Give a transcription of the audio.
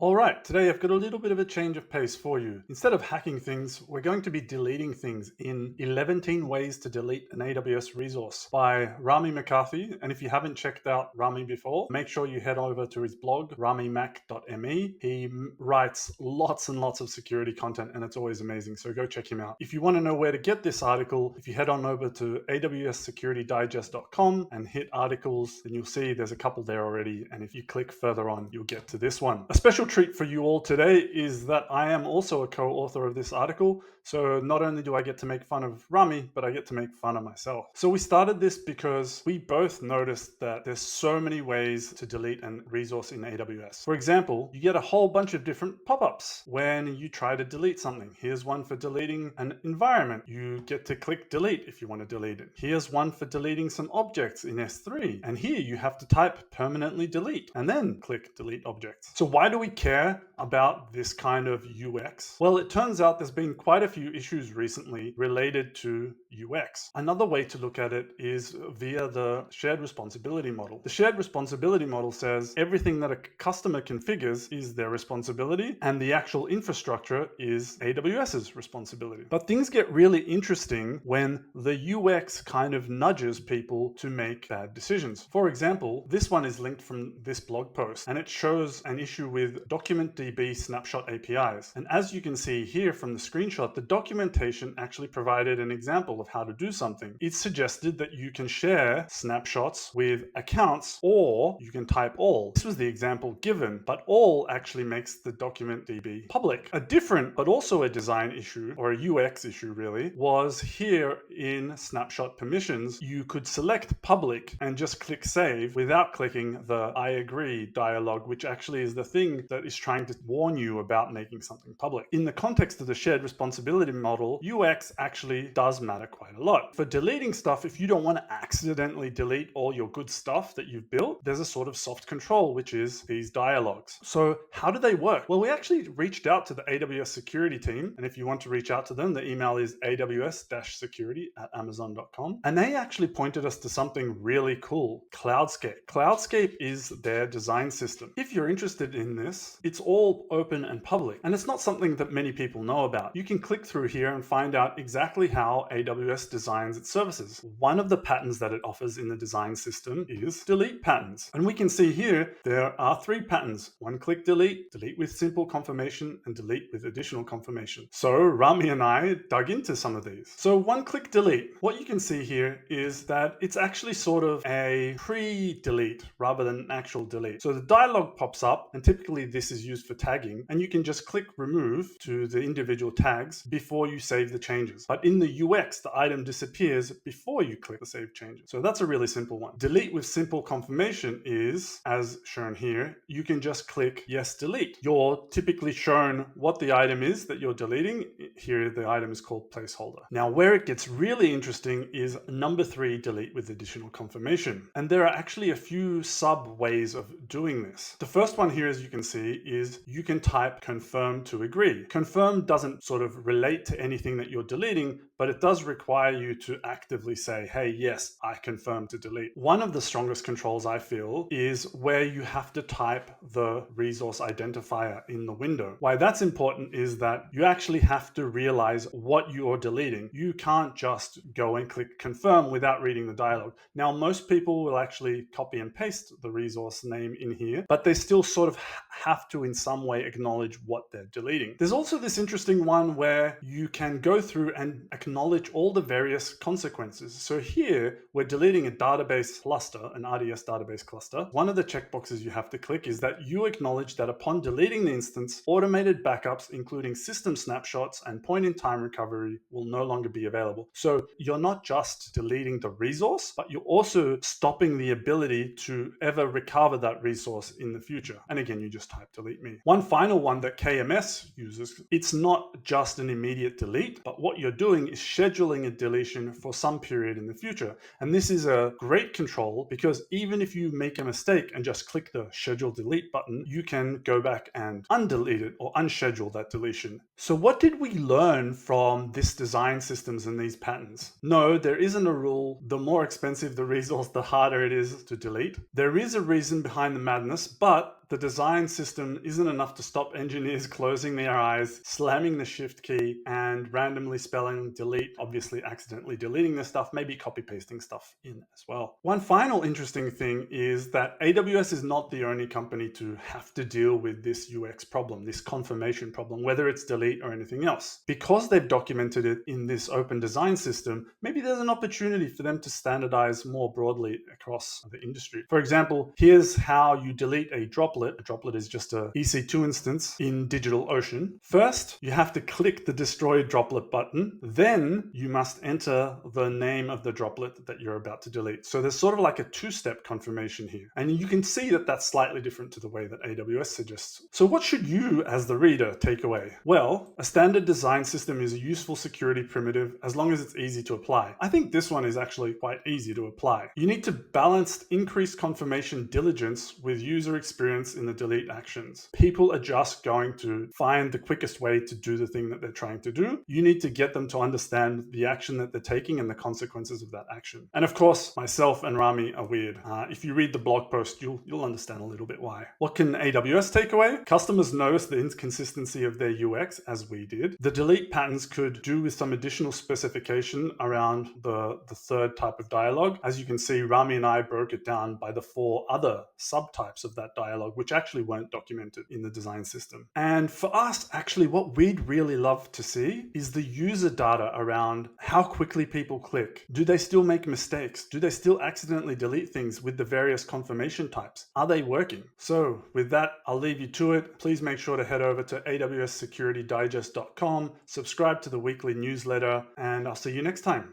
All right, today I've got a little bit of a change of pace for you. Instead of hacking things, we're going to be deleting things in 11 ways to delete an AWS resource by Rami McCarthy. And if you haven't checked out Rami before, make sure you head over to his blog, ramimac.me. He writes lots and lots of security content and it's always amazing. So go check him out. If you want to know where to get this article, if you head on over to awssecuritydigest.com and hit articles, then you'll see there's a couple there already. And if you click further on, you'll get to this one. A special treat for you all today is that I am also a co-author of this article. So not only do I get to make fun of Rami, but I get to make fun of myself. So we started this because we both noticed that there's so many ways to delete a resource in AWS. For example, you get a whole bunch of different pop-ups when you try to delete something. Here's one for deleting an environment. You get to click delete if you want to delete it. Here's one for deleting some objects in S3. And here you have to type permanently delete and then click delete objects. So why do we care about this kind of UX? Well, it turns out there's been quite a few issues recently related to UX. Another way to look at it is via the shared responsibility model. The shared responsibility model says everything that a customer configures is their responsibility and the actual infrastructure is AWS's responsibility. But things get really interesting when the UX kind of nudges people to make bad decisions. For example, this one is linked from this blog post and it shows an issue with DocumentDB snapshot APIs. And as you can see here from the screenshot, the documentation actually provided an example of how to do something. It suggested that you can share snapshots with accounts or you can type all. This was the example given, but all actually makes the DocumentDB public. A different, but also a design issue or a UX issue really, was here in snapshot permissions, you could select public and just click save without clicking the I agree dialog, which actually is the thing that is trying to warn you about making something public. In the context of the shared responsibility model, UX actually does matter quite a lot. For deleting stuff, if you don't want to accidentally delete all your good stuff that you've built, there's a sort of soft control, which is these dialogues. So how do they work? Well, we actually reached out to the AWS security team. And if you want to reach out to them, the email is aws-security@amazon.com. And they actually pointed us to something really cool, Cloudscape. Cloudscape is their design system. If you're interested in this, it's all open and public. And it's not something that many people know about. You can click through here and find out exactly how AWS designs its services. One of the patterns that it offers in the design system is delete patterns. And we can see here, there are 3 patterns: one-click delete, delete with simple confirmation, and delete with additional confirmation. So Rami and I dug into some of these. So one-click delete, what you can see here is that it's actually sort of a pre-delete rather than an actual delete. So the dialog pops up, and typically this is used for tagging, and you can just click remove to the individual tags before you save the changes. But in the UX, the item disappears before you click the save changes. So that's a really simple one. Delete with simple confirmation is, as shown here, you can just click yes, delete. You're typically shown what the item is that you're deleting. Here, the item is called placeholder. Now, where it gets really interesting is number 3, delete with additional confirmation. And there are actually a few sub ways of doing this. The first one here, as you can see, is you can type confirm to agree. Confirm doesn't sort of relate to anything that you're deleting, but it does require you to actively say, hey, yes, I confirm to delete. One of the strongest controls I feel is where you have to type the resource identifier in the window. Why that's important is that you actually have to realize what you're deleting. You can't just go and click confirm without reading the dialog. Now, most people will actually copy and paste the resource name in here, but they still sort of have to in some way acknowledge what they're deleting. There's also this interesting one where you can go through and acknowledge all the various consequences. So here we're deleting a database cluster, an RDS database cluster. One of the checkboxes you have to click is that you acknowledge that upon deleting the instance, automated backups, including system snapshots and point-in-time recovery, will no longer be available. So you're not just deleting the resource, but you're also stopping the ability to ever recover that resource in the future. And again, you just type delete me. One final one that KMS uses, it's not just an immediate delete, but what you're doing is scheduling a deletion for some period in the future. And this is a great control because even if you make a mistake and just click the schedule delete button, you can go back and undelete it or unschedule that deletion. So what did we learn from this design systems and these patterns? No, there isn't a rule. The more expensive the resource, the harder it is to delete. There is a reason behind the madness, but the design system isn't enough to stop engineers closing their eyes, slamming the shift key, and randomly spelling delete, obviously accidentally deleting this stuff, maybe copy pasting stuff in as well. One final interesting thing is that AWS is not the only company to have to deal with this UX problem, this confirmation problem, whether it's delete or anything else. Because they've documented it in this open design system, maybe there's an opportunity for them to standardize more broadly across the industry. For example, here's how you delete a droplet. A droplet is just a EC2 instance in DigitalOcean. First, you have to click the destroy droplet button. Then you must enter the name of the droplet that you're about to delete. So there's sort of like a two-step confirmation here. And you can see that that's slightly different to the way that AWS suggests. So what should you, as the reader, take away? Well, a standard design system is a useful security primitive as long as it's easy to apply. I think this one is actually quite easy to apply. You need to balance increased confirmation diligence with user experience in the delete actions. People are just going to find the quickest way to do the thing that they're trying to do. You need to get them to understand the action that they're taking and the consequences of that action. And of course, myself and Rami are weird. If you read the blog post, you'll understand a little bit why. What can AWS take away? Customers notice the inconsistency of their UX, as we did. The delete patterns could do with some additional specification around the third type of dialogue. As you can see, Rami and I broke it down by the 4 other subtypes of that dialogue, which actually weren't documented in the design system. And for us, actually, what we'd really love to see is the user data around how quickly people click. Do they still make mistakes? Do they still accidentally delete things with the various confirmation types? Are they working? So with that, I'll leave you to it. Please make sure to head over to awssecuritydigest.com, subscribe to the weekly newsletter, and I'll see you next time.